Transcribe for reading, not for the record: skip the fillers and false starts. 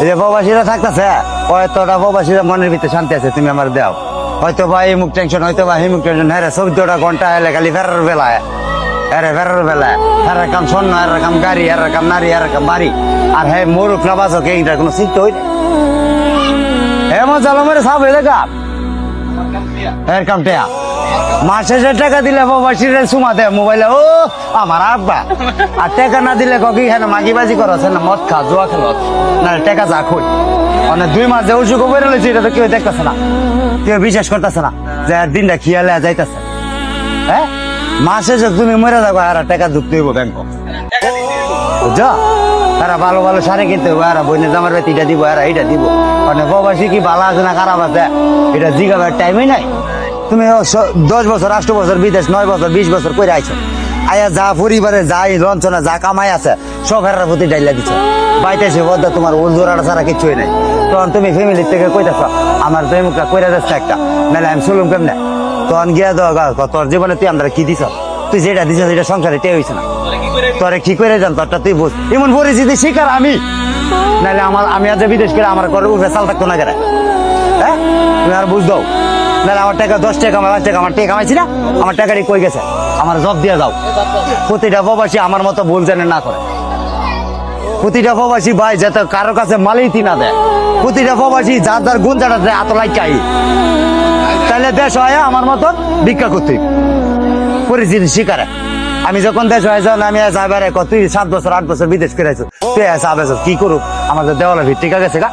এই যে প্রবাসীরা থাকতেছে হয়তোটা প্রবাসীরা মনের ভিতরে শান্তি আছে, তুমি আমার দাও। হয়তো বা এই মুখ টেনশন, হয়তো বা এই মুখ টেনশন, হ্যাঁ 14টা ঘন্টা এলে খালি ফেরার বেলায়, হ্যাঁ ফেরার বেলায় হ্যাঁ কাম স্বর্ণ, হ্যাঁ কাম গাড়ি, হ্যাঁ কাম নারী, হ্যাঁ কাম বাড়ি, আর হ্যাঁ মরুক না বাসক এইটার কোনো চিন্তা হই না। হ্যাঁ মজা মেরে সাপ হয়ে দেখা এর কাম টেয়া মাস শেষে টাকা দিলে প্রবাসীরা সুমা দেয় মোবাইলে, ও আমার আব্বা। আর টাকা না দিলে ককি হ্যাঁ মাগিবাজি করছে না, মদ খা জোয়া খেল না, টাকা যা খুঁজ মানে 2 মাস যে অসুখ বেরোলেছে এটা তো কেউ দেখতেছে না, কেউ বিশ্বাস করতেছে না যে দিনটা খিয়ালে যাইতেছে। হ্যাঁ মাসে যে তুমি মরে যাবো আর টাকা ঢুকতে হইব ব্যাংক, বুঝছো? তারা ভালো ভালো শাড়ি কিনতে হইব, আর বইনের জামার বেতি এটা দিব, আর এইটা দিব। মানে প্রবাসী কি ভালো আছে না খারাপ আছে এটা জিগাবার টাইমই নাই। তুমি 10 বছর 8 বছর বিদেশ, 9 বছর 20 বছর করে আইছো, আয়া যা পরিবারে যাই লঞ্চনা যা কামাই আছে সব হেরার প্রতি ডাইলা দিচ্ছ, বাইতেছে বদা তোমার ওজোরাটা ছাড়া কিছুই নাই। তখন তুমি ফ্যামিলির থেকে কইতেছ আমার প্রেমিকা কইরা যাচ্ছে একটা, নাহলে আমি চলুম কেমনে? তখন গিয়া দাও তোর জীবনে তুই আমরা কি দিছ, তুই যেটা দিছ সেটা সংসারে টেয়ে হয়েছে না, তোরে কি করে জান তোরটা তুই বুঝ। এমন পরিস্থিতি শিকার আমি, নাহলে আমি আজ বিদেশ করে আমার ঘরে উঠে চাল থাকতো না কেন? হ্যাঁ তুমি আর বুঝ দাও, নাহলে আমার টাকা 10 টাকা 5 টাকা আমার টাকা কামাইছি না, আমার টাকাটি কই গেছে, আমার জব দিয়ে দাও। প্রতিটা প্রবাসী আমার মতো ভুল জানে না করে, প্রতিটা প্রবাসী ভাই যাতে কারোর কাছে মালিতি না দেয়, প্রতিটা প্রবাসী যার যার গুণ জানা দেয় আতলাই চাই, তাহলে দেশ হয় আমার মতন ভিক্ষা করতে পরিস্থিতি শিকারে। আমি যখন দেশ হয়ে যান আমি যাবার তুই 7 বছর 8 বছর বিদেশ করে আছো, তুই আসা কি করুক আমাদের দেওয়ালা ঠিক আছে গা।